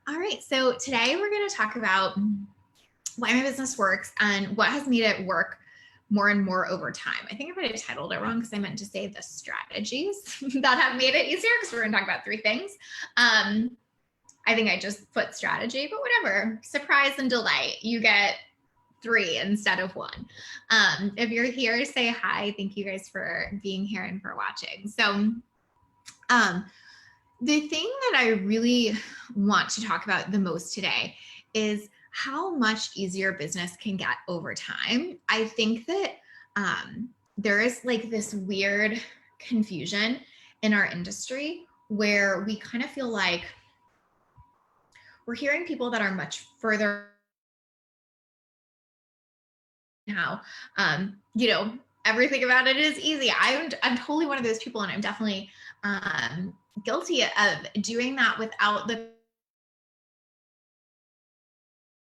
All right, so today we're going to talk about why my business works and what has made it work more and more over time. I think I might have titled it wrong because I meant to say the strategies that have made it easier, because we're going to talk about 3 things. I think I just put strategy, but whatever. Surprise and delight. You get 3 instead of 1. If you're here, say hi. Thank you guys for being here and for watching. So the thing that I really want to talk about the most today is how much easier business can get over time. I think that there is like this weird confusion in our industry where we kind of feel like we're hearing people that are much further now. Everything about it is easy. I'm totally one of those people, and I'm definitely guilty of doing that without the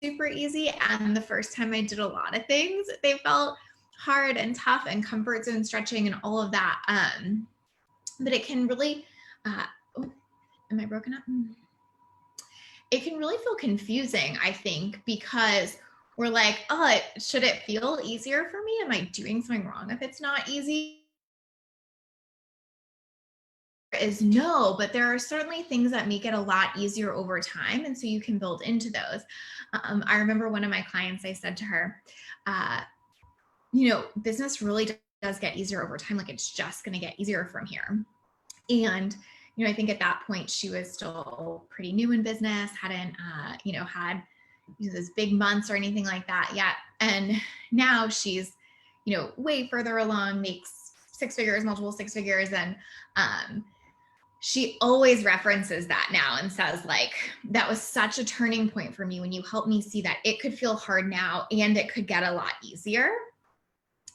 super easy. And the first time I did a lot of things, they felt hard and tough and comfort zone stretching and all of that. But it can really, am I broken up? It can really feel confusing, I think, because we're like, oh, should it feel easier for me? Am I doing something wrong if it's not easy? Is no, but there are certainly things that make it a lot easier over time. And so you can build into those. I remember one of my clients, I said to her, business really does get easier over time. Like, it's just going to get easier from here. And, I think at that point she was still pretty new in business, hadn't, had those big months or anything like that yet. And now she's, way further along, makes 6 figures, multiple 6 figures. And, she always references that now and says, like, that was such a turning point for me when you helped me see that it could feel hard now and it could get a lot easier.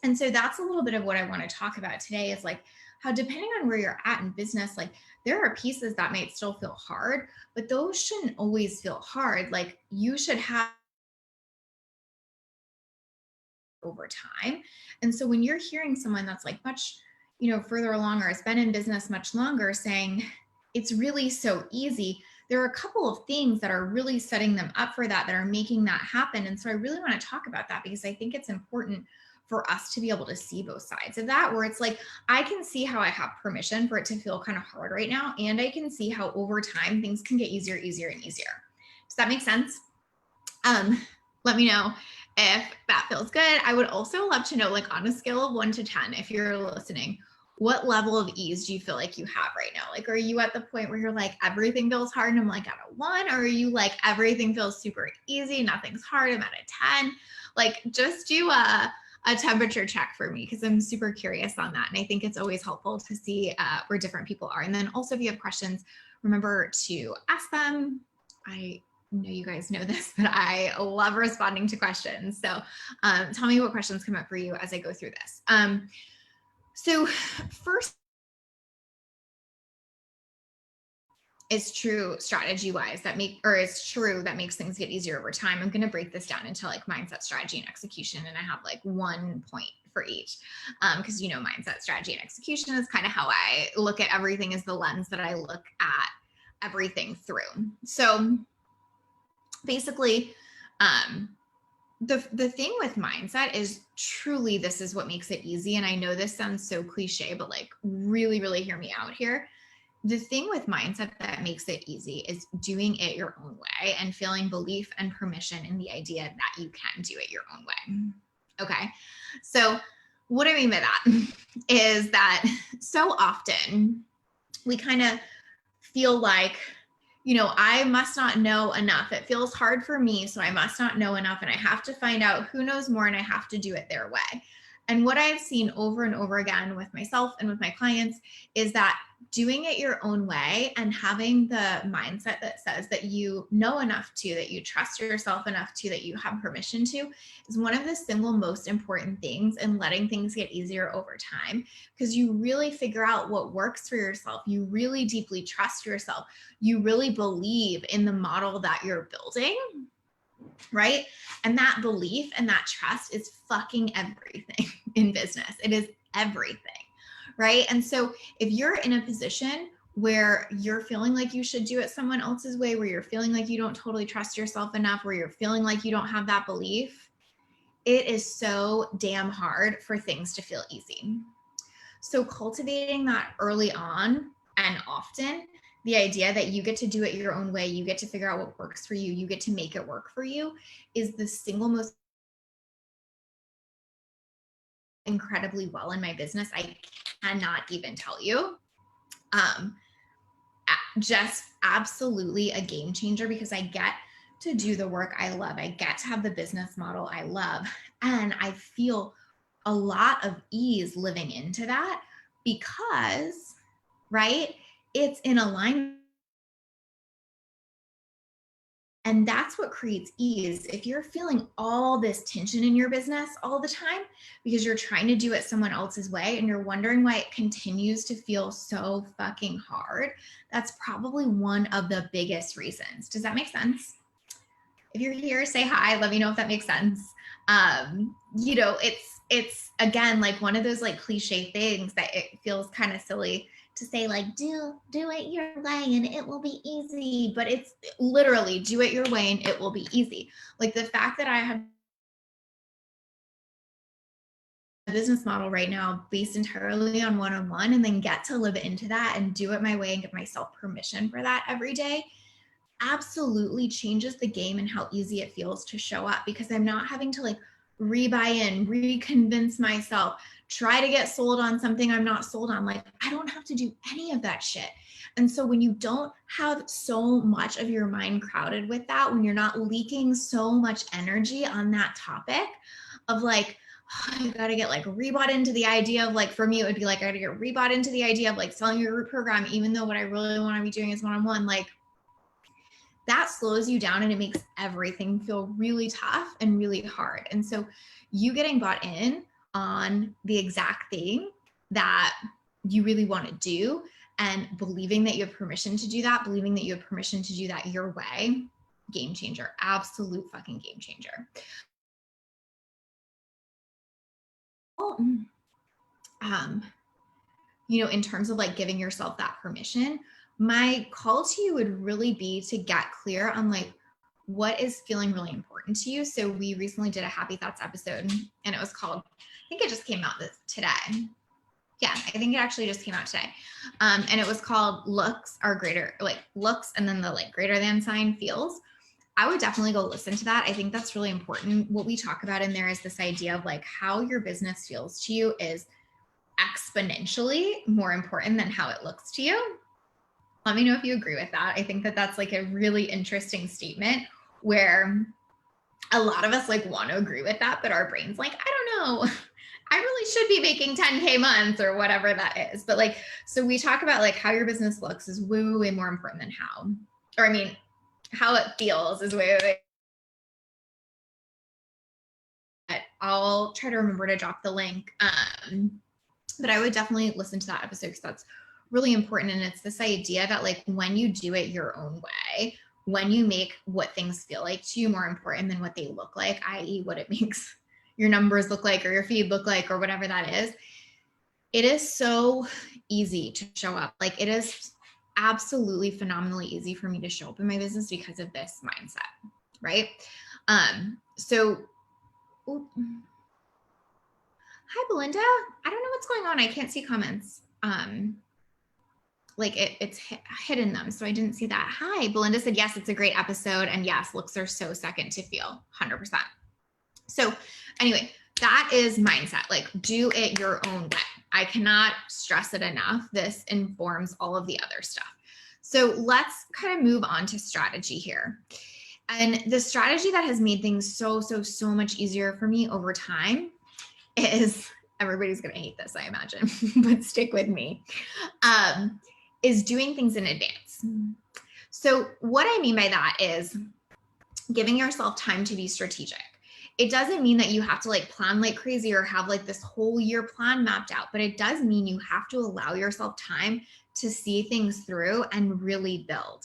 And so that's a little bit of what I want to talk about today, is like how, depending on where you're at in business, like there are pieces that might still feel hard, but those shouldn't always feel hard. Like, you should have over time. And so when you're hearing someone that's like much further along or has been in business much longer saying it's really so easy, there are a couple of things that are really setting them up for that are making that happen. And so I really want to talk about that, because I think it's important for us to be able to see both sides of that, where it's like, I can see how I have permission for it to feel kind of hard right now, and I can see how over time things can get easier and easier. Does that make sense? Let me know if that feels good. I would also love to know, like, on a scale of 1 to 10, if you're listening, what level of ease do you feel like you have right now? Like, are you at the point where you're like, everything feels hard and I'm like at a 1? Or are you like, everything feels super easy, nothing's hard, I'm at a 10? Like, just do a temperature check for me, because I'm super curious on that. And I think it's always helpful to see where different people are. And then also, if you have questions, remember to ask them. I know you guys know this, but I love responding to questions. So tell me what questions come up for you as I go through this. So first, is true strategy wise it's true that makes things get easier over time. I'm going to break this down into like mindset, strategy, and execution. And I have like 1 point for each, because mindset, strategy, and execution is kind of how I look at everything, is the lens that I look at everything through. So basically, the thing with mindset is truly, this is what makes it easy. And I know this sounds so cliche, but like, really, really hear me out here. The thing with mindset that makes it easy is doing it your own way and feeling belief and permission in the idea that you can do it your own way. Okay. So what I mean by that is that so often we kind of feel like, I must not know enough. It feels hard for me, so I must not know enough. And I have to find out who knows more, and I have to do it their way. And what I've seen over and over again with myself and with my clients is that doing it your own way and having the mindset that says that you know enough to, that you trust yourself enough to, that you have permission to, is one of the single most important things in letting things get easier over time, because you really figure out what works for yourself. You really deeply trust yourself. You really believe in the model that you're building, right? And that belief and that trust is fucking everything in business. It is everything, right? And so if you're in a position where you're feeling like you should do it someone else's way, where you're feeling like you don't totally trust yourself enough, where you're feeling like you don't have that belief, it is so damn hard for things to feel easy. So cultivating that early on and often, the idea that you get to do it your own way, you get to figure out what works for you, you get to make it work for you, is the single most incredibly well in my business. I cannot even tell you. Just absolutely a game changer, because I get to do the work I love. I get to have the business model I love. And I feel a lot of ease living into that because, right, it's in alignment. And that's what creates ease. If you're feeling all this tension in your business all the time because you're trying to do it someone else's way and you're wondering why it continues to feel so fucking hard, that's probably one of the biggest reasons. Does that make sense? If you're here, say hi. Let me know if that makes sense. You know, it's again like one of those like cliche things that it feels kind of silly to say, like, do it your way and it will be easy, but it's literally do it your way and it will be easy. Like the fact that I have a business model right now based entirely on one-on-one, and then get to live into that and do it my way and give myself permission for that every day absolutely changes the game and how easy it feels to show up, because I'm not having to like re-buy in, reconvince myself, try to get sold on something I'm not sold on. Like I don't have to do any of that shit. And so when you don't have so much of your mind crowded with that, when you're not leaking so much energy on that topic of like, oh, I gotta get like rebought into the idea of like, for me, it would be like, I gotta get rebought into the idea of like selling your group program, even though what I really want to be doing is one-on-one. Like that slows you down and it makes everything feel really tough and really hard. And so you getting bought in on the exact thing that you really want to do and believing that you have permission to do that, believing that you have permission to do that your way, game changer, absolute fucking game changer. You know, in terms of like giving yourself that permission, my call to you would really be to get clear on like what is feeling really important to you. So we recently did a Happy Thoughts episode and it was called, I think it just came out today. Yeah, I think it actually just came out today. And it was called Looks Are Greater, like looks and then the like greater than sign feels. I would definitely go listen to that. I think that's really important. What we talk about in there is this idea of like how your business feels to you is exponentially more important than how it looks to you. Let me know if you agree with that. I think that that's like a really interesting statement where a lot of us like want to agree with that, but our brain's like, I don't know. I really should be making 10K months or whatever that is. But like, so we talk about like how your business looks is way, way more important than how, or I mean, how it feels is way, way. I'll try to remember to drop the link. But I would definitely listen to that episode because that's really important. And it's this idea that like when you do it your own way, when you make what things feel like to you more important than what they look like, i.e. what it makes your numbers look like or your feed look like or whatever that is, it is so easy to show up. Like it is absolutely phenomenally easy for me to show up in my business because of this mindset, right? So hi, Belinda. I don't know what's going on. I can't see comments. Like it's hidden them. So I didn't see that. Hi, Belinda said, yes, it's a great episode. And yes, looks are so second to feel 100%. So anyway, that is mindset. Like do it your own way. I cannot stress it enough. This informs all of the other stuff. So let's kind of move on to strategy here. And the strategy that has made things so much easier for me over time is, everybody's going to hate this, I imagine, but stick with me, is doing things in advance. So what I mean by that is giving yourself time to be strategic. It doesn't mean that you have to like plan like crazy or have like this whole year plan mapped out, but it does mean you have to allow yourself time to see things through and really build,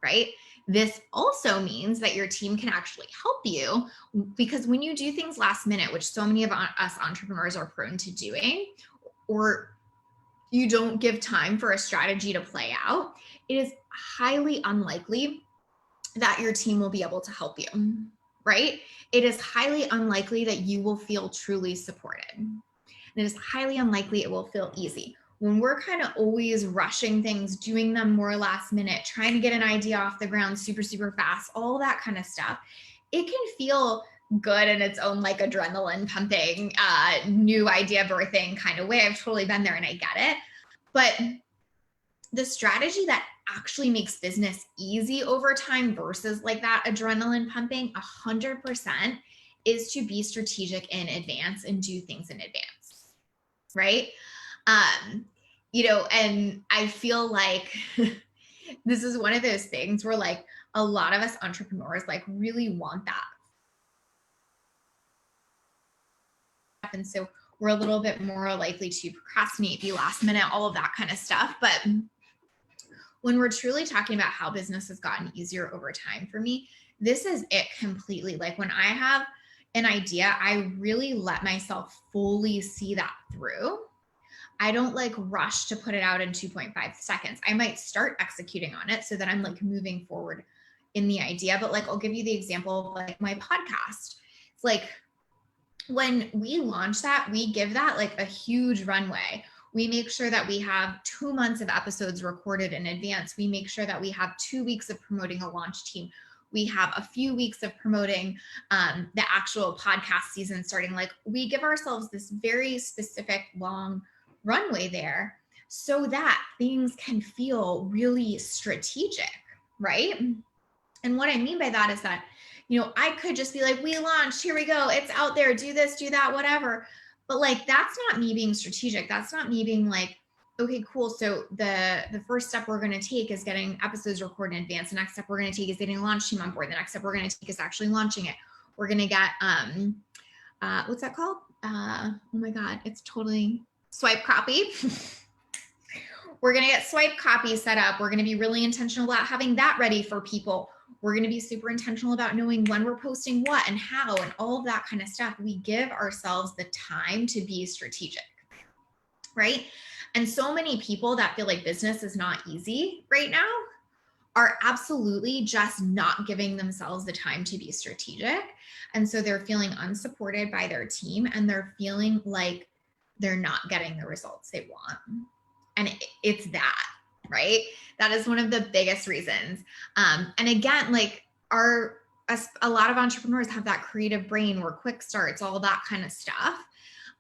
right? This also means that your team can actually help you, because when you do things last minute, which so many of us entrepreneurs are prone to doing, or you don't give time for a strategy to play out, it is highly unlikely that your team will be able to help you, right? It is highly unlikely that you will feel truly supported. And it is highly unlikely it will feel easy. When we're kind of always rushing things, doing them more last minute, trying to get an idea off the ground super, super fast, all that kind of stuff, it can feel good in its own like adrenaline pumping, new idea birthing kind of way. I've totally been there and I get it. But the strategy that actually makes business easy over time versus like that adrenaline pumping 100% is to be strategic in advance and do things in advance, right? And I feel like this is one of those things where like a lot of us entrepreneurs like really want that. And so we're a little bit more likely to procrastinate, be last minute, all of that kind of stuff. But when we're truly talking about how business has gotten easier over time for me, this is it completely. Like when I have an idea, I really let myself fully see that through. I don't like rush to put it out in 2.5 seconds. I might start executing on it so that I'm like moving forward in the idea. But like, I'll give you the example of like my podcast. It's like when we launch that, we give that like a huge runway. We make sure that we have 2 months of episodes recorded in advance. We make sure that we have 2 weeks of promoting a launch team. We have a few weeks of promoting the actual podcast season starting. Like we give ourselves this very specific long runway there so that things can feel really strategic, right? And what I mean by that is that, I could just be like, we launched, here we go, it's out there, do this, do that, whatever. But like, that's not me being strategic. That's not me being like, okay, cool. So the first step we're going to take is getting episodes recorded in advance. The next step we're going to take is getting a launch team on board. The next step we're going to take is actually launching it. We're going to get, what's that called? Oh my God, it's totally swipe copy. We're going to get swipe copy set up. We're going to be really intentional about having that ready for people. We're going to be super intentional about knowing when we're posting what and how and all of that kind of stuff. We give ourselves the time to be strategic, right? And so many people that feel like business is not easy right now are absolutely just not giving themselves the time to be strategic. And so they're feeling unsupported by their team and they're feeling like they're not getting the results they want. And it's that, right? That is one of the biggest reasons. And again, like a lot of entrepreneurs have that creative brain or quick starts, all that kind of stuff.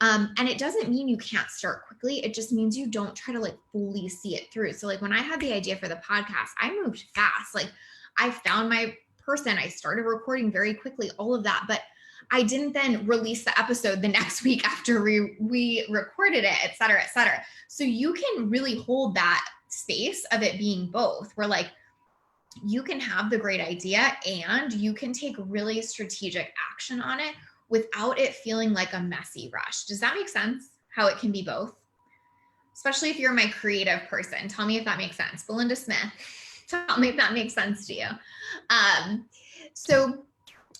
And it doesn't mean you can't start quickly. It just means you don't try to like fully see it through. So like when I had the idea for the podcast, I moved fast. Like I found my person, I started recording very quickly, all of that. But I didn't then release the episode the next week after we recorded it, et cetera, et cetera. So you can really hold that space of it being both, where like you can have the great idea and you can take really strategic action on it without it feeling like a messy rush. Does that make sense? How it can be both? Especially if you're my creative person. Tell me if that makes sense. Belinda Smith, tell me if that makes sense to you. So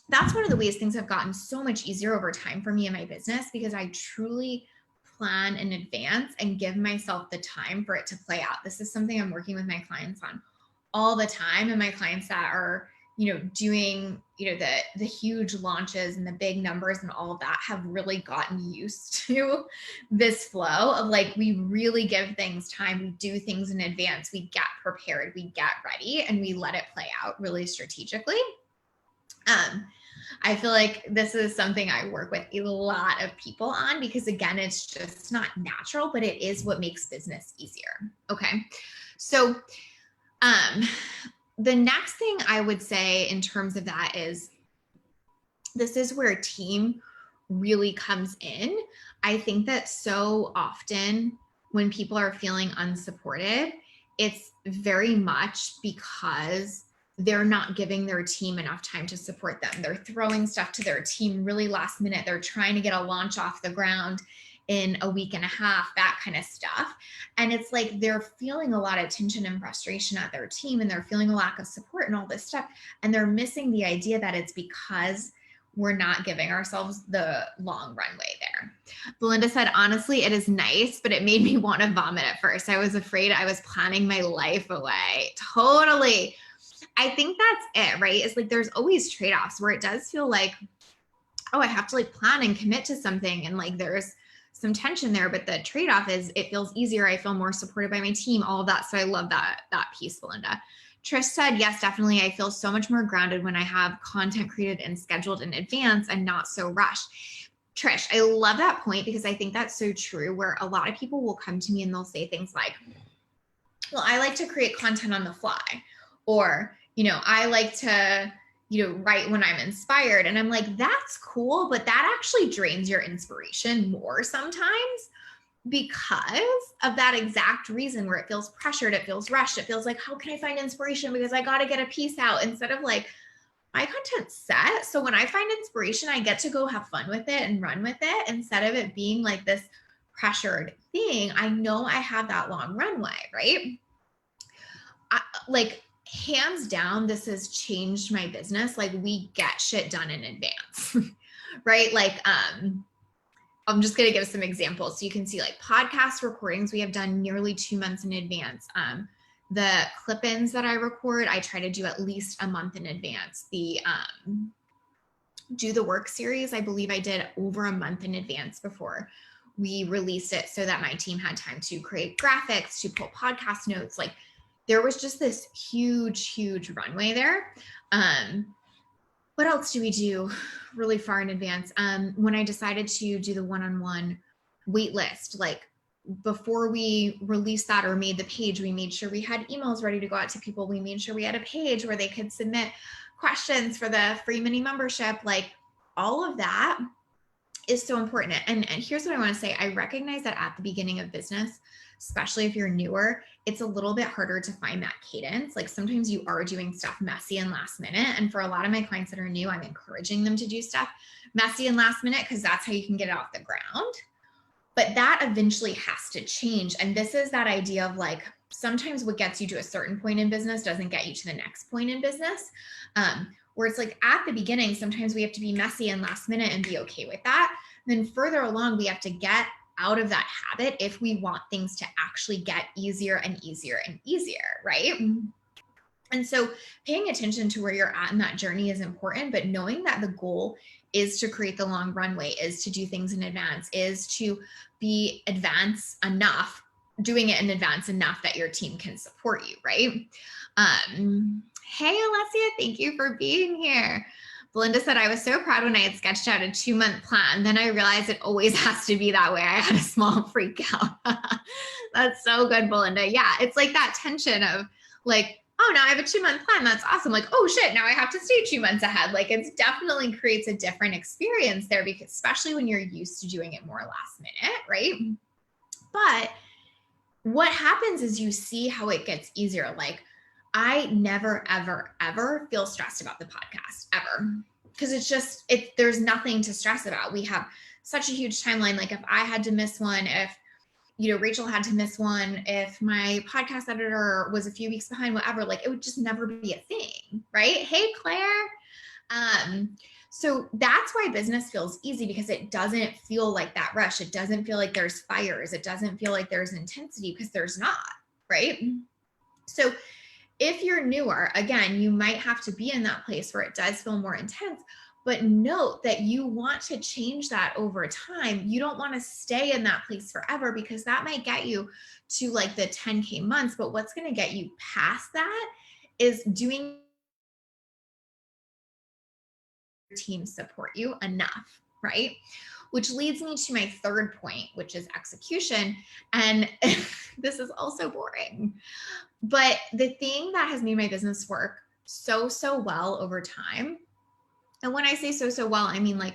that's one of the ways things have gotten so much easier over time for me in my business, because I truly plan in advance and give myself the time for it to play out. This is something I'm working with my clients on all the time. And my clients that are, doing, the huge launches and the big numbers and all of that have really gotten used to this flow of like, we really give things time. We do things in advance. We get prepared, we get ready, and we let it play out really strategically. I feel like this is something I work with a lot of people on because again, it's just not natural, but it is what makes business easier. Okay. So, the next thing I would say in terms of that is this is where team really comes in. I think that so often when people are feeling unsupported, it's very much because they're not giving their team enough time to support them. They're throwing stuff to their team really last minute. They're trying to get a launch off the ground in a week and a half, that kind of stuff. And it's like they're feeling a lot of tension and frustration at their team, and they're feeling a lack of support and all this stuff. And they're missing the idea that it's because we're not giving ourselves the long runway there. Belinda said, honestly, it is nice, but it made me want to vomit at first. I was afraid I was planning my life away. Totally. I think that's it, right? It's like there's always trade-offs where it does feel like, oh, I have to like plan and commit to something. And like there's some tension there, but the trade-off is it feels easier. I feel more supported by my team, all of that. So I love that piece, Belinda. Trish said, yes, definitely. I feel so much more grounded when I have content created and scheduled in advance and not so rushed. Trish, I love that point because I think that's so true, where a lot of people will come to me and they'll say things like, well, I like to create content on the fly, or, I like to, write when I'm inspired. And I'm like, that's cool, but that actually drains your inspiration more sometimes because of that exact reason, where it feels pressured, it feels rushed, it feels like, how can I find inspiration because I got to get a piece out, instead of like, my content's set. So when I find inspiration, I get to go have fun with it and run with it, instead of it being like this pressured thing. I know I have that long runway, right? Like hands down, this has changed my business. Like we get shit done in advance, right? Like, I'm just going to give some examples. So you can see like podcast recordings we have done nearly 2 months in advance. The clip-ins that I record, I try to do at least a month in advance. The Do the Work series, I believe I did over a month in advance before we released it, so that my team had time to create graphics, to pull podcast notes. Like there was just this huge runway there. What else do we do really far in advance? When I decided to do the one-on-one wait list, like before we released that or made the page, we made sure we had emails ready to go out to people. We made sure we had a page where they could submit questions for the free mini membership. Like all of that is so important. And here's what I want to say. I recognize that at the beginning of business, especially if you're newer, it's a little bit harder to find that cadence. Like sometimes you are doing stuff messy and last minute. And for a lot of my clients that are new, I'm encouraging them to do stuff messy and last minute, because that's how you can get it off the ground. But that eventually has to change. And this is that idea of like, sometimes what gets you to a certain point in business doesn't get you to the next point in business. Where it's like at the beginning, sometimes we have to be messy and last minute and be okay with that. And then further along, we have to get out of that habit if we want things to actually get easier and easier and easier, right? And so paying attention to where you're at in that journey is important, but knowing that the goal is to create the long runway, is to do things in advance, is to be advanced enough, doing it in advance enough that your team can support you, right? Hey, Alessia, thank you for being here. Belinda said, I was so proud when I had sketched out a 2-month plan. Then I realized it always has to be that way. I had a small freak out. That's so good, Belinda. Yeah, it's like that tension of like, oh, now I have a 2-month plan. That's awesome. Like, oh shit, now I have to stay 2 months ahead. Like it's definitely creates a different experience there, because especially when you're used to doing it more last minute, right? But what happens is you see how it gets easier. Like I never, ever feel stressed about the podcast ever. Because there's nothing to stress about. We have such a huge timeline. Like if I had to miss one, if, Rachel had to miss one, if my podcast editor was a few weeks behind, whatever, like it would just never be a thing, right? Hey, Claire. So that's why business feels easy, because it doesn't feel like that rush. It doesn't feel like there's fires. It doesn't feel like there's intensity, because there's not, right? So if you're newer, again, you might have to be in that place where it does feel more intense, but note that you want to change that over time. You don't want to stay in that place forever, because that might get you to like the 10K months. But what's going to get you past that is doing your team support you enough, right? Which leads me to my third point, which is execution. And this is also boring. But the thing that has made my business work so well over time, and when I say so well, I mean like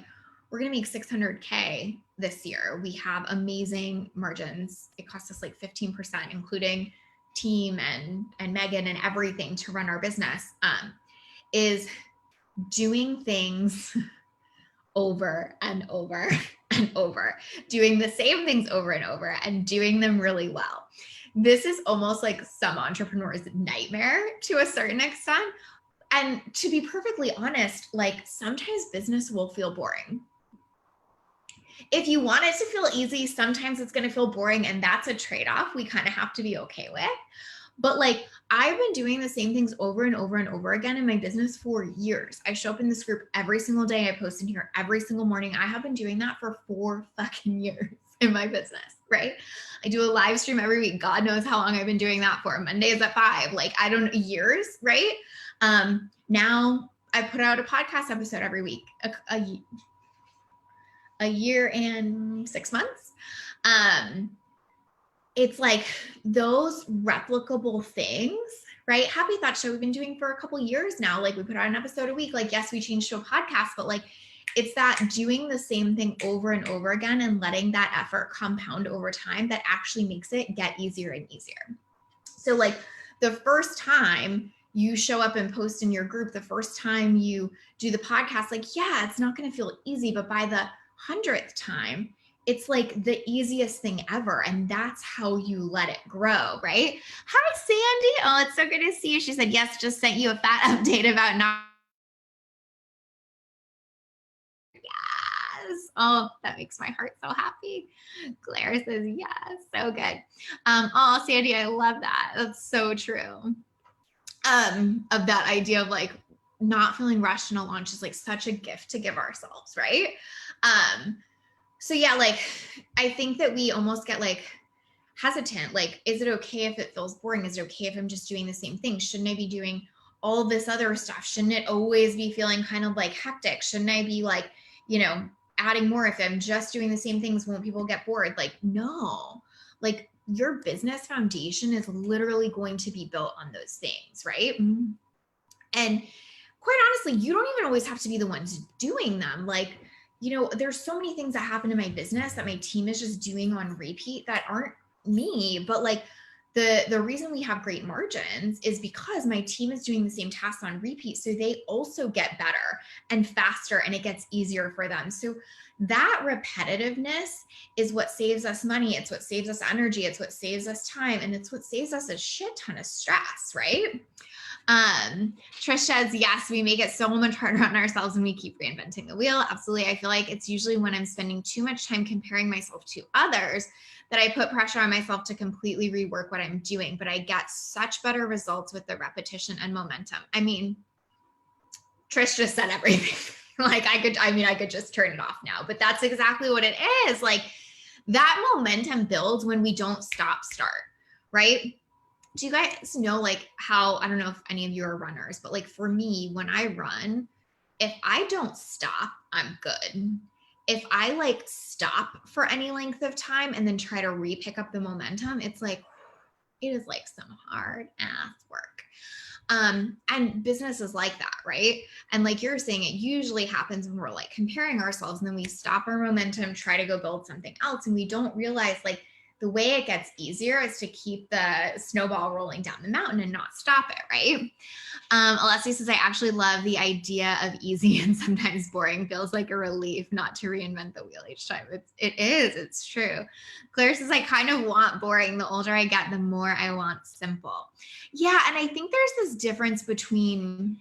we're going to make 600K this year. We have amazing margins. It costs us like 15%, including team and Megan and everything to run our business, is doing things over and over and over, doing the same things over and over and doing them really well. This is almost like some entrepreneur's nightmare to a certain extent. And to be perfectly honest, like sometimes business will feel boring. if you want it to feel easy, sometimes it's going to feel boring, and that's a trade-off we kind of have to be okay with. But like, I've been doing the same things over and over and over again in my business for years. I show up in this group every single day. I post in here every single morning. I have been doing that for 4 fucking years in my business, right? I do a live stream every week. God knows how long I've been doing that for. Mondays at 5, like, I don't know, years, right? Now I put out a podcast episode every week, a year and 6 months. It's like those replicable things, right? Happy Thought Show we've been doing for a couple years now. Like, we put out an episode a week. Like, yes, we changed to a podcast, but like, it's that doing the same thing over and over again and letting that effort compound over time that actually makes it get easier and easier. So like, the first time you show up and post in your group, the first time you do the podcast, like, yeah, it's not going to feel easy, but by the 100th time, it's like the easiest thing ever. And that's how you let it grow, right? Hi, Sandy. Oh, it's so good to see you. She said, yes, just sent you a fat update about not. Yes. Oh, that makes my heart so happy. Claire says, yes, so good. Oh, Sandy, I love that. That's so true. Of that idea of like not feeling rushed in a launch is like such a gift to give ourselves, right? So yeah, like, I think that we almost get like hesitant. Like, is it okay if it feels boring? Is it okay if I'm just doing the same thing? Shouldn't I be doing all this other stuff? Shouldn't it always be feeling kind of like hectic? Shouldn't I be like, you know, adding more? If I'm just doing the same things, won't people get bored? Like, no, like, your business foundation is literally going to be built on those things, right? And quite honestly, you don't even always have to be the ones doing them. Like, you know, there's so many things that happen in my business that my team is just doing on repeat that aren't me. But like, the reason we have great margins is because my team is doing the same tasks on repeat. So they also get better and faster, and it gets easier for them. So that repetitiveness is what saves us money. It's what saves us energy. It's what saves us time. And it's what saves us a shit ton of stress, right? Trish says, yes, we make it so much harder on ourselves when we keep reinventing the wheel. Absolutely. I feel like it's usually when I'm spending too much time comparing myself to others that I put pressure on myself to completely rework what I'm doing, but I get such better results with the repetition and momentum. I mean, Trish just said everything. Like, I could just turn it off now, but that's exactly what it is. Like, that momentum builds when we don't start, right? Do you guys know like how, I don't know if any of you are runners, but like for me, when I run, if I don't stop, I'm good. If I like stop for any length of time and then try to re-pick up the momentum, it's like, it is like some hard ass work. And business is like that, right? And like you're saying, it usually happens when we're like comparing ourselves and then we stop our momentum, try to go build something else. And we don't realize like the way it gets easier is to keep the snowball rolling down the mountain and not stop it, right? Alessia says, I actually love the idea of easy and sometimes boring. Feels like a relief not to reinvent the wheel each time. It's true. Claire says, I kind of want boring. The older I get, the more I want simple. Yeah, and I think there's this difference between,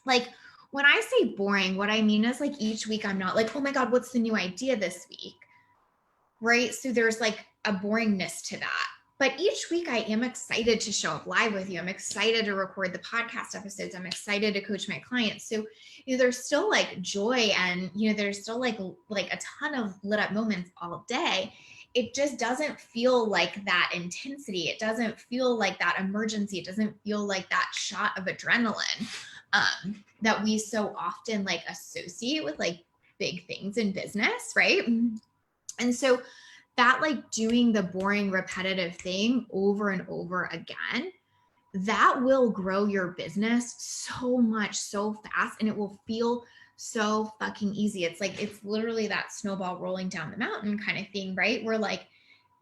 like, when I say boring, what I mean is like each week I'm not like, oh my God, what's the new idea this week? Right? So there's like a boringness to that. But each week I am excited to show up live with you. I'm excited to record the podcast episodes. I'm excited to coach my clients. So, you know, there's still like joy and, you know, there's still like a ton of lit up moments all day. It just doesn't feel like that intensity. It doesn't feel like that emergency. It doesn't feel like that shot of adrenaline that we so often like associate with like big things in business, right? And so that like doing the boring, repetitive thing over and over again, that will grow your business so much, so fast, and it will feel so fucking easy. It's like, it's literally that snowball rolling down the mountain kind of thing, right? Where like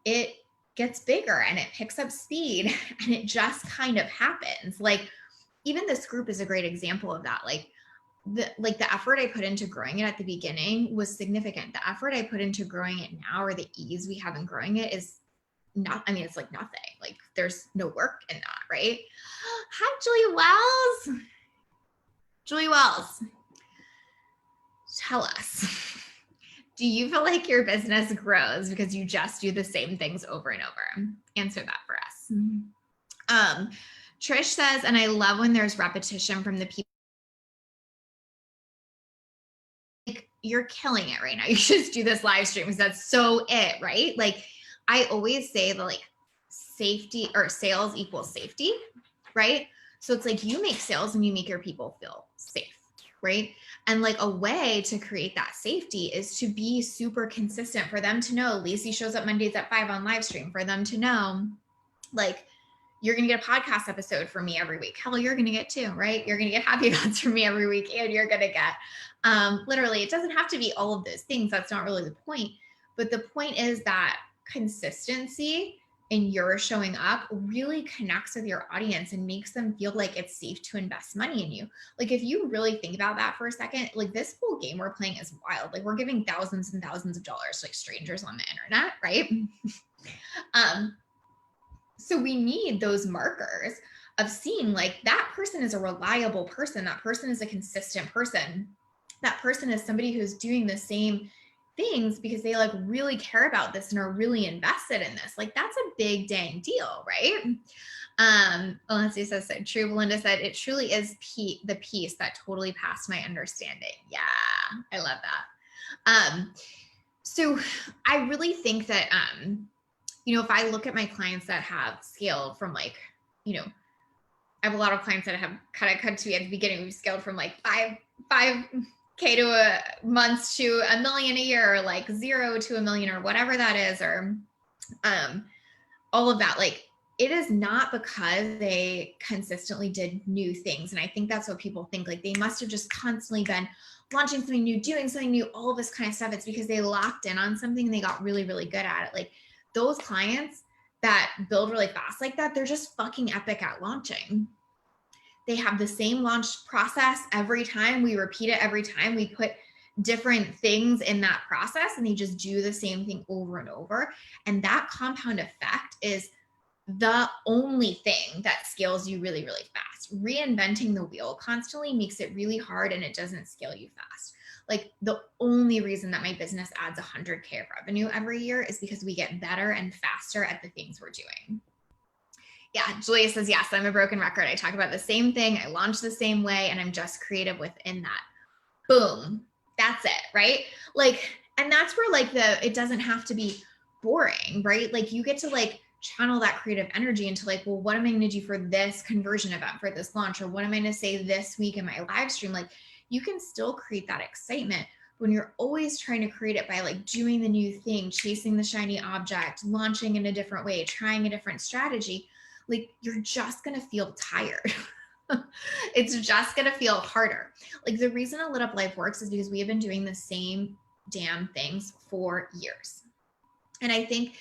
it gets bigger and it picks up speed and it just kind of happens. Like, even this group is a great example of that. Like, the effort I put into growing it at the beginning was significant. The effort I put into growing it now, or the ease we have in growing it, is not, I mean, it's like nothing. Like, there's no work in that, right? Hi, Julie Wells. Julie Wells, tell us, Do you feel like your business grows because you just do the same things over and over? Answer that for us. Trish says, and I love when there's repetition from the people. Like, you're killing it right now. You should just do this live stream because that's so it, right? Like, I always say that like safety or sales equals safety, right? So it's like you make sales and you make your people feel safe, right? And like a way to create that safety is to be super consistent, for them to know Lacey shows up Mondays at 5 on live stream, for them to know like you're going to get a podcast episode from me every week. Hell, you're going to get two, right? You're going to get happy thoughts from me every week, and you're going to get literally, it doesn't have to be all of those things. That's not really the point. But the point is that consistency in your showing up really connects with your audience and makes them feel like it's safe to invest money in you. Like, if you really think about that for a second, like this whole game we're playing is wild. Like, we're giving thousands and thousands of dollars to like strangers on the internet, right? So we need those markers of seeing like that person is a reliable person. That person is a consistent person. That person is somebody who's doing the same things because they like really care about this and are really invested in this. Like, that's a big dang deal, right? Valencia says, so true. Belinda said, it truly is the piece that totally passed my understanding. Yeah, I love that. So I really think that, you know, if I look at my clients that have scaled from like, you know, I have a lot of clients that have kind of cut to me at the beginning. We've scaled from like 5K to a months to $1 million a year, or like 0 to $1 million, or whatever that is, or all of that. Like, it is not because they consistently did new things. And I think that's what people think. Like, they must have just constantly been launching something new, doing something new, all of this kind of stuff. It's because they locked in on something and they got really, really good at it. Like, those clients that build really fast like that, they're just fucking epic at launching. They have the same launch process every time. We repeat it every time. We put different things in that process and they just do the same thing over and over. And that compound effect is the only thing that scales you really, really fast. Reinventing the wheel constantly makes it really hard and it doesn't scale you fast. Like, the only reason that my business adds 100K of revenue every year is because we get better and faster at the things we're doing. Yeah, Julia says, yes, I'm a broken record. I talk about the same thing. I launch the same way, and I'm just creative within that. Boom. That's it, right? Like, and that's where like it doesn't have to be boring, right? Like, you get to like channel that creative energy into like, well, what am I going to do for this conversion event, for this launch? Or what am I going to say this week in my live stream? Like, you can still create that excitement when you're always trying to create it by like doing the new thing, chasing the shiny object, launching in a different way, trying a different strategy. Like, you're just going to feel tired. It's just going to feel harder. Like, the reason a Lit Up Life works is because we have been doing the same damn things for years. And I think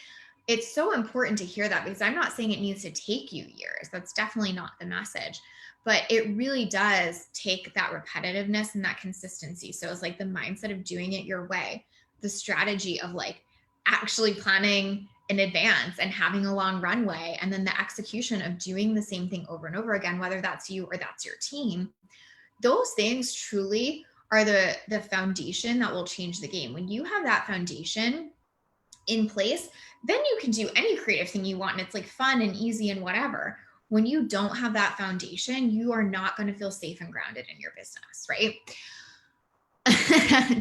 it's so important to hear that, because I'm not saying it needs to take you years. That's definitely not the message, but it really does take that repetitiveness and that consistency. So it's like the mindset of doing it your way, the strategy of like actually planning in advance and having a long runway, and then the execution of doing the same thing over and over again, whether that's you or that's your team. Those things truly are the foundation that will change the game. When you have that foundation in place, then you can do any creative thing you want, and it's like fun and easy and whatever. When you don't have that foundation, you are not going to feel safe and grounded in your business, right?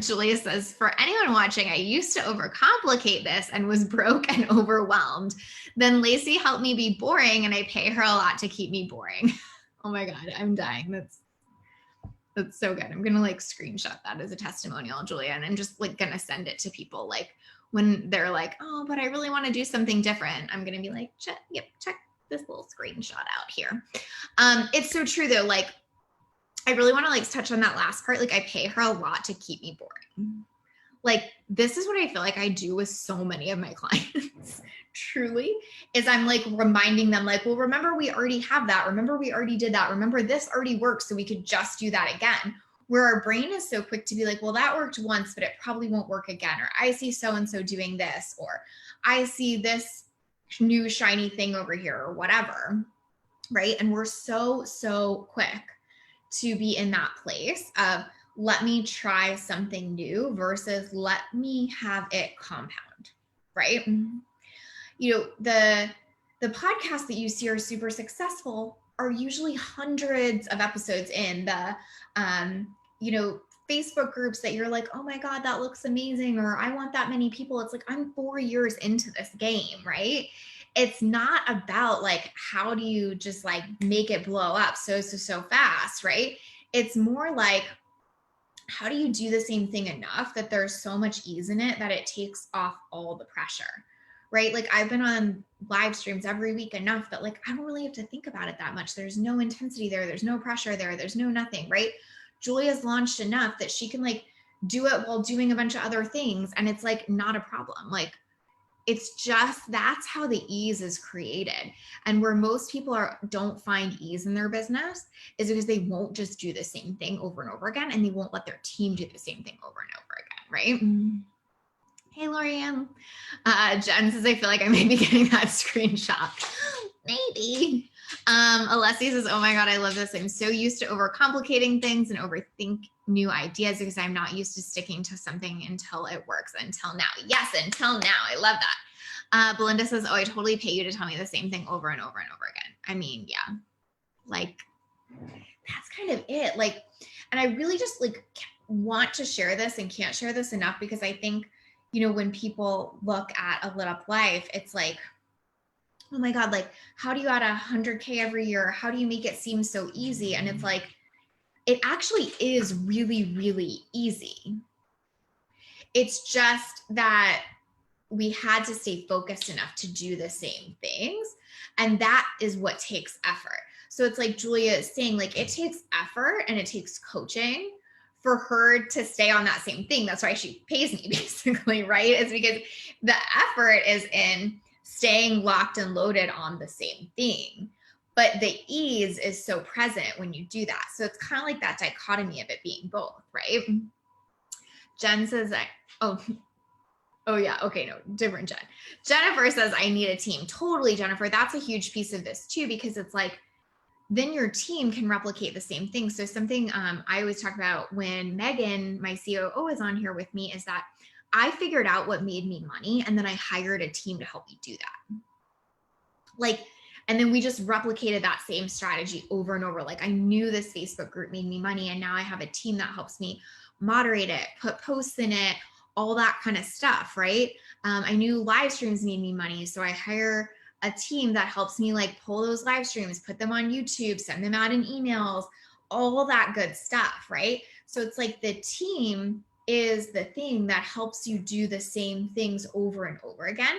Julia says, for anyone watching, I used to overcomplicate this and was broke and overwhelmed. Then Lacey helped me be boring, and I pay her a lot to keep me boring. Oh my God, I'm dying. That's so good. I'm going to like screenshot that as a testimonial, Julia, and I'm just like going to send it to people. Like, when they're like, oh, but I really want to do something different, I'm going to be like, check this little screenshot out here. It's so true though. Like, I really want to like touch on that last part. Like, I pay her a lot to keep me boring. Like, this is what I feel like I do with so many of my clients, truly, is I'm like reminding them like, well, remember, we already have that. Remember, we already did that. Remember, this already works. So we could just do that again. Where our brain is so quick to be like, well, that worked once, but it probably won't work again. Or I see so-and-so doing this, or I see this new shiny thing over here, or whatever, right? And we're so quick to be in that place of let me try something new versus let me have it compound, right? You know, the podcasts that you see are super successful are usually hundreds of episodes in. The you know, Facebook groups that you're like, oh my God, that looks amazing, or I want that many people. It's like, I'm 4 years into this game, right? It's not about like, how do you just like make it blow up so fast, right? It's more like, how do you do the same thing enough that there's so much ease in it that it takes off all the pressure, right? Like I've been on live streams every week enough that like, I don't really have to think about it that much. There's no intensity there. There's no pressure there. There's no nothing, right? Julia's launched enough that she can like do it while doing a bunch of other things. And it's like not a problem. Like it's just, that's how the ease is created. And where most people don't find ease in their business is because they won't just do the same thing over and over again, and they won't let their team do the same thing over and over again, right? Hey, Lorianne. Jen says, I feel like I may be getting that screenshot. Maybe. Alessi says, oh my God, I love this. I'm so used to overcomplicating things and overthink new ideas because I'm not used to sticking to something until it works. Until now. Yes, until now. I love that. Belinda says, oh, I totally pay you to tell me the same thing over and over and over again. I mean, yeah, like that's kind of it. Like, and I really just like want to share this and can't share this enough because I think, you know, when people look at a lit up life, it's like, oh my God, like, how do you add 100K every year? How do you make it seem so easy? And it's like, it actually is really, really easy. It's just that we had to stay focused enough to do the same things. And that is what takes effort. So it's like Julia is saying, like, it takes effort and it takes coaching for her to stay on that same thing. That's why she pays me, basically, right? It's because the effort is in staying locked and loaded on the same thing. But the ease is so present when you do that. So it's kind of like that dichotomy of it being both, right? Jen says, oh yeah, okay, no, different Jen. Jennifer says, I need a team. Totally, Jennifer. That's a huge piece of this too, because it's like, then your team can replicate the same thing. So something I always talk about when Megan, my COO, is on here with me is that I figured out what made me money and then I hired a team to help me do that. Like, and then we just replicated that same strategy over and over. Like I knew this Facebook group made me money and now I have a team that helps me moderate it, put posts in it, all that kind of stuff, right? I knew live streams made me money. So I hire a team that helps me like pull those live streams, put them on YouTube, send them out in emails, all that good stuff, right? So it's like the team is the thing that helps you do the same things over and over again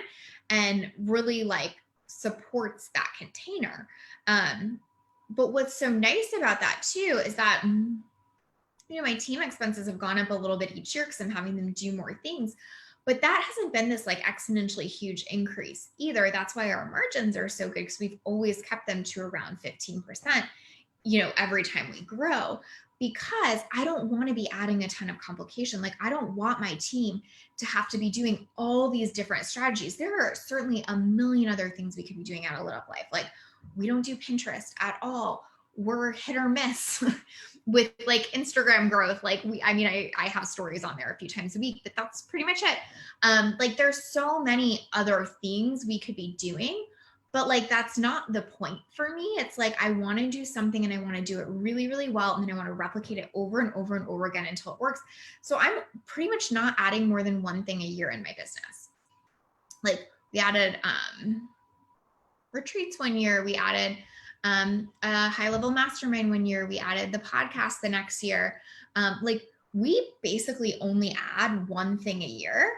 and really like supports that container. But what's so nice about that too is that, you know, my team expenses have gone up a little bit each year because I'm having them do more things. But that hasn't been this like exponentially huge increase either. That's why our margins are so good because we've always kept them to around 15%, you know, every time we grow, because I don't want to be adding a ton of complication. Like I don't want my team to have to be doing all these different strategies. There are certainly a million other things we could be doing at a Lit Up Life. Like we don't do Pinterest at all. We're hit or miss with like Instagram growth. Like I have stories on there a few times a week, but that's pretty much it. Like there's so many other things we could be doing, but like, that's not the point for me. It's like, I want to do something and I want to do it really, really well. And then I want to replicate it over and over and over again until it works. So I'm pretty much not adding more than one thing a year in my business. Like we added, retreats one year, we added a high level mastermind one year, we added the podcast the next year. Like we basically only add one thing a year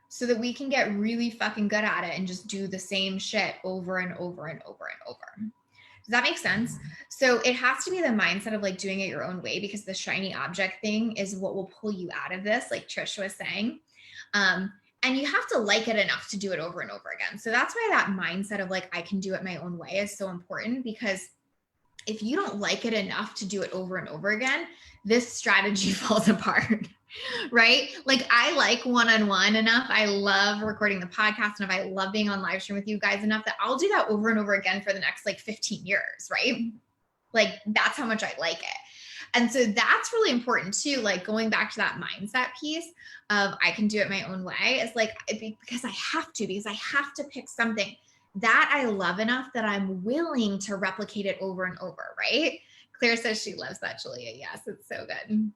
so that we can get really fucking good at it and just do the same shit over and over and over and over. Does that make sense? So it has to be the mindset of like doing it your own way, because the shiny object thing is what will pull you out of this, like Trish was saying. And you have to like it enough to do it over and over again. So that's why that mindset of like, I can do it my own way is so important, because if you don't like it enough to do it over and over again, this strategy falls apart, right? Like I like one-on-one enough. I love recording the podcast enough. I love being on live stream with you guys enough that I'll do that over and over again for the next like 15 years, right? Like that's how much I like it. And so that's really important too. Like going back to that mindset piece of I can do it my own way is like, because I have to pick something that I love enough that I'm willing to replicate it over and over, right? Claire says she loves that, Julia. Yes, it's so good.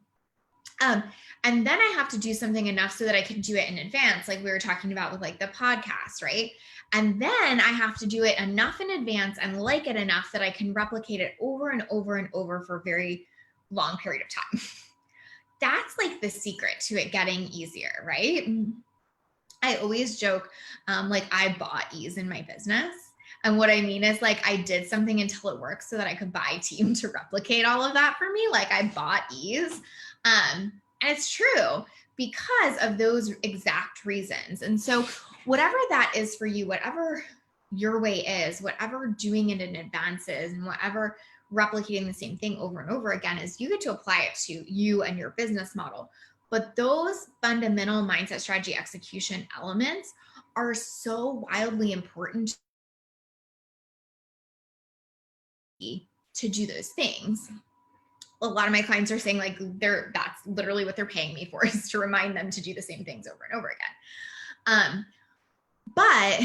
And then I have to do something enough so that I can do it in advance, like we were talking about with like the podcast, right? And then I have to do it enough in advance and like it enough that I can replicate it over and over and over for a very long period of time. That's like the secret to it getting easier, right? I always joke, like I bought ease in my business. And what I mean is like I did something until it worked so that I could buy team to replicate all of that for me. Like I bought ease. And it's true because of those exact reasons. And so whatever that is for you, whatever your way is, whatever doing it in advance is, and whatever replicating the same thing over and over again is, you get to apply it to you and your business model. But those fundamental mindset, strategy, execution elements are so wildly important to do those things. A lot of my clients are saying like that's literally what they're paying me for, is to remind them to do the same things over and over again. But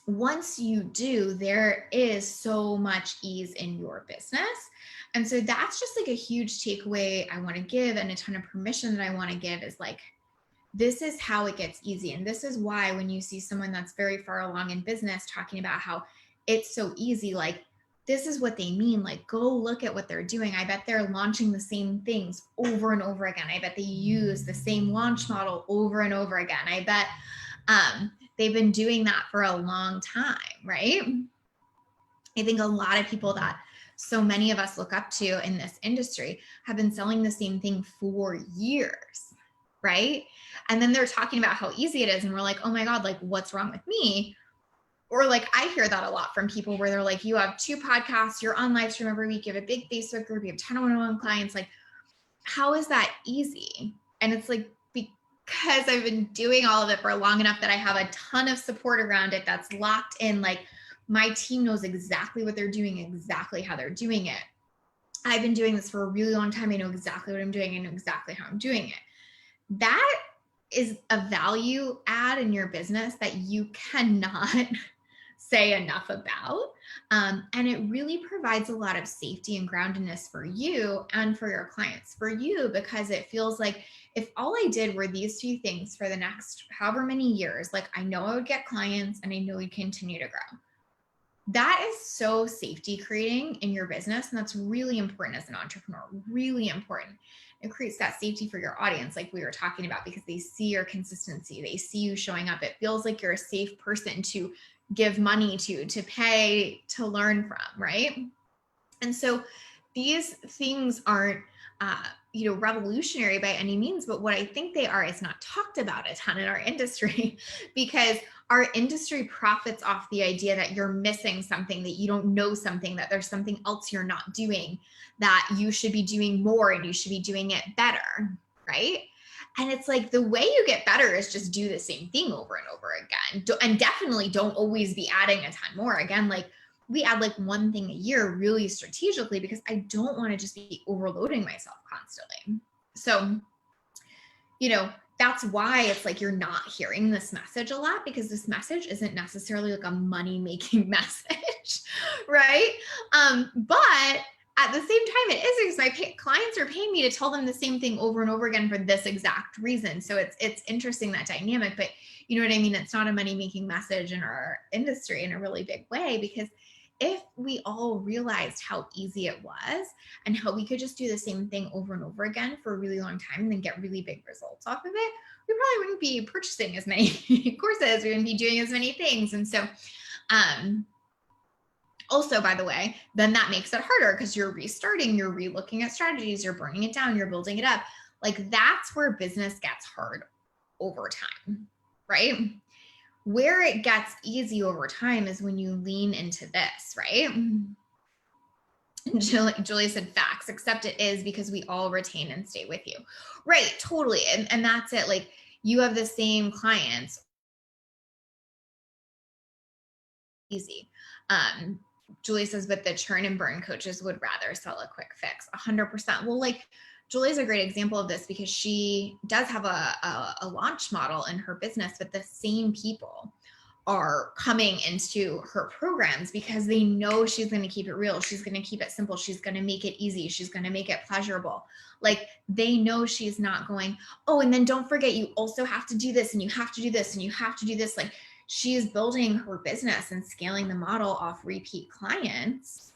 once you do, there is so much ease in your business. And so that's just like a huge takeaway I want to give, and a ton of permission that I want to give is like, this is how it gets easy. And this is why when you see someone that's very far along in business talking about how it's so easy, like this is what they mean. Like go look at what they're doing. I bet they're launching the same things over and over again. I bet they use the same launch model over and over again. I bet they've been doing that for a long time, right? I think a lot of people that so many of us look up to in this industry have been selling the same thing for years, right? And then they're talking about how easy it is. And we're like, oh my God, like what's wrong with me? Or like, I hear that a lot from people where they're like, you have 2 podcasts, you're on live stream every week, you have a big Facebook group, you have 10 one-on-one clients. Like, how is that easy? And it's like, because I've been doing all of it for long enough that I have a ton of support around it that's locked in. Like my team knows exactly what they're doing, exactly how they're doing it. I've been doing this for a really long time. I know exactly what I'm doing. I know exactly how I'm doing it. That is a value add in your business that you cannot say enough about. And it really provides a lot of safety and groundedness for you and for your clients. For you, because it feels like if all I did were these 2 things for the next however many years, like I know I would get clients and I know we'd continue to grow. That is so safety creating in your business. And that's really important as an entrepreneur, really important. It creates that safety for your audience, like we were talking about, because they see your consistency. They see you showing up. It feels like you're a safe person to give money to pay, to learn from, right? And so these things aren't, revolutionary by any means, but what I think they are is not talked about a ton in our industry because our industry profits off the idea that you're missing something, that you don't know something, that there's something else you're not doing, that you should be doing more and you should be doing it better, right? And it's like the way you get better is just do the same thing over and over again. And definitely don't always be adding a ton more. Again, like we add like one thing a year really strategically because I don't want to just be overloading myself constantly. So, that's why it's like you're not hearing this message a lot, because this message isn't necessarily like a money-making message, right? But at the same time, it is because my clients are paying me to tell them the same thing over and over again for this exact reason. So it's interesting, that dynamic, but you know what I mean? It's not a money-making message in our industry in a really big way, because if we all realized how easy it was and how we could just do the same thing over and over again for a really long time and then get really big results off of it, we probably wouldn't be purchasing as many courses. We wouldn't be doing as many things. And so, also, by the way, then that makes it harder because you're restarting, you're relooking at strategies, you're burning it down, you're building it up. Like that's where business gets hard over time, right? Where it gets easy over time is when you lean into this, right? Julia said facts, except it is because we all retain and stay with you. Right, totally. And that's it. Like you have the same clients. Easy. Julie says, but the churn and burn coaches would rather sell a quick fix. 100%. Well, like Julie's a great example of this because she does have a launch model in her business, but the same people are coming into her programs because they know she's going to keep it real. She's going to keep it simple. She's going to make it easy. She's going to make it pleasurable. Like they know she's not going, oh, and then don't forget, you also have to do this and you have to do this and you have to do this. Like she is building her business and scaling the model off repeat clients,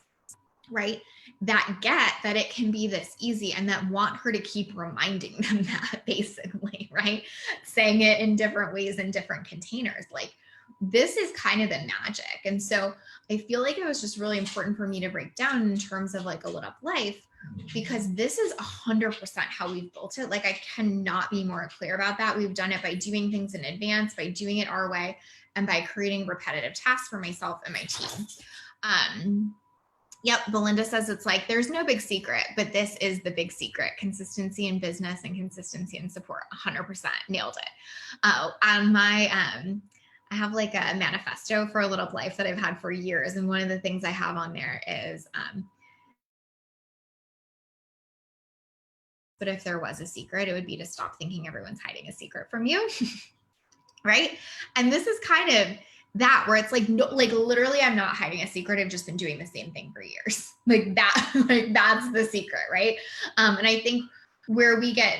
right? That get that it can be this easy and that want her to keep reminding them that, basically, right? Saying it in different ways in different containers. Like this is kind of the magic. And so I feel like it was just really important for me to break down in terms of like a lit up life, because this is 100% how we've built it. Like I cannot be more clear about that. We've done it by doing things in advance, by doing it our way, and by creating repetitive tasks for myself and my team. Yep, Belinda says it's like, there's no big secret, but this is the big secret. Consistency in business and consistency in support. 100%. Nailed it. I have like a manifesto for a lit up life that I've had for years. And one of the things I have on there is, but if there was a secret, it would be to stop thinking everyone's hiding a secret from you. Right? And this is kind of that, where it's like, no, like literally I'm not hiding a secret. I've just been doing the same thing for years. Like that, like that's the secret. Right. And I think where we get,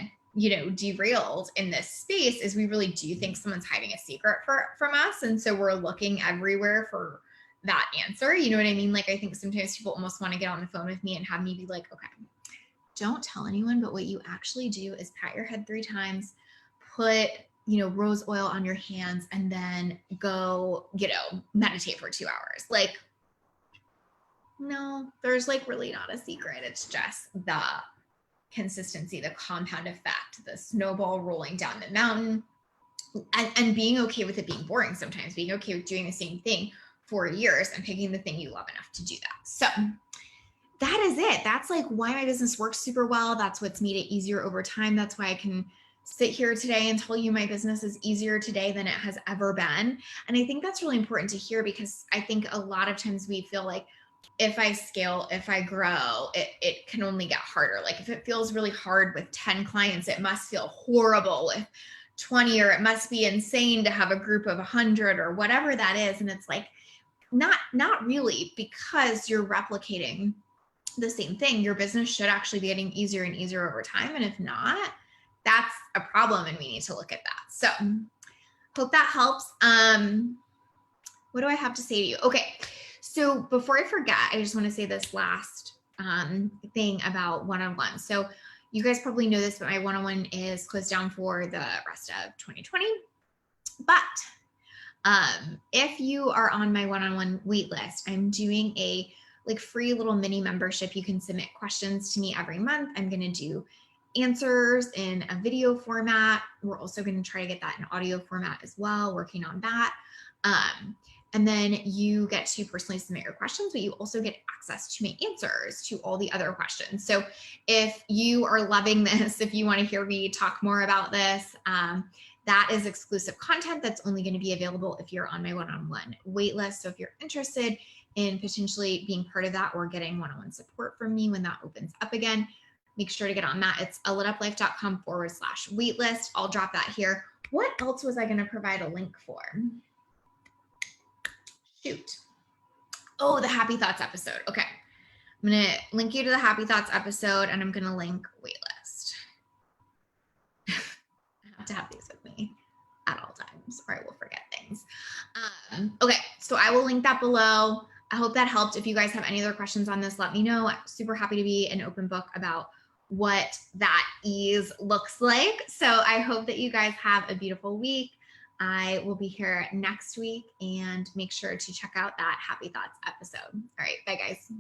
derailed in this space is we really do think someone's hiding a secret from us. And so we're looking everywhere for that answer. You know what I mean? Like, I think sometimes people almost want to get on the phone with me and have me be like, okay, don't tell anyone, but what you actually do is pat your head 3 times, put, rose oil on your hands, and then go, meditate for 2 hours. Like, no, there's like really not a secret. It's just the consistency, the compound effect, the snowball rolling down the mountain, and being okay with it being boring sometimes, being okay with doing the same thing for years and picking the thing you love enough to do that. So that is it. That's like why my business works super well. That's what's made it easier over time. That's why I can sit here today and tell you my business is easier today than it has ever been. And I think that's really important to hear, because I think a lot of times we feel like if I scale, if I grow, it can only get harder. Like if it feels really hard with 10 clients, it must feel horrible with 20, or it must be insane to have a group of 100 or whatever that is. And it's like, not really, because you're replicating the same thing. Your business should actually be getting easier and easier over time. And if not, that's a problem, and we need to look at that. So hope that helps. What do I have to say to you? Okay. So before I forget, I just want to say this last thing about one-on-one. So you guys probably know this, but my one-on-one is closed down for the rest of 2020. But if you are on my one-on-one wait list, I'm doing a free little mini membership. You can submit questions to me every month. I'm going to do answers in a video format. We're also going to try to get that in audio format as well, working on that. And then you get to personally submit your questions, but you also get access to my answers to all the other questions. So if you are loving this, if you want to hear me talk more about this, that is exclusive content that's only going to be available if you're on my one-on-one waitlist. So if you're interested in potentially being part of that or getting one-on-one support from me when that opens up again, make sure to get on that. It's alituplife.com/waitlist. I'll drop that here. What else was I going to provide a link for? Shoot. Oh, the Happy Thoughts episode. Okay. I'm going to link you to the Happy Thoughts episode, and I'm going to link waitlist. I have to have these with me at all times, or I will forget things. Okay. So I will link that below. I hope that helped. If you guys have any other questions on this, let me know. I'm super happy to be an open book about what that ease looks like. So I hope that you guys have a beautiful week. I will be here next week, and make sure to check out that Happy Thoughts episode. All right. Bye, guys.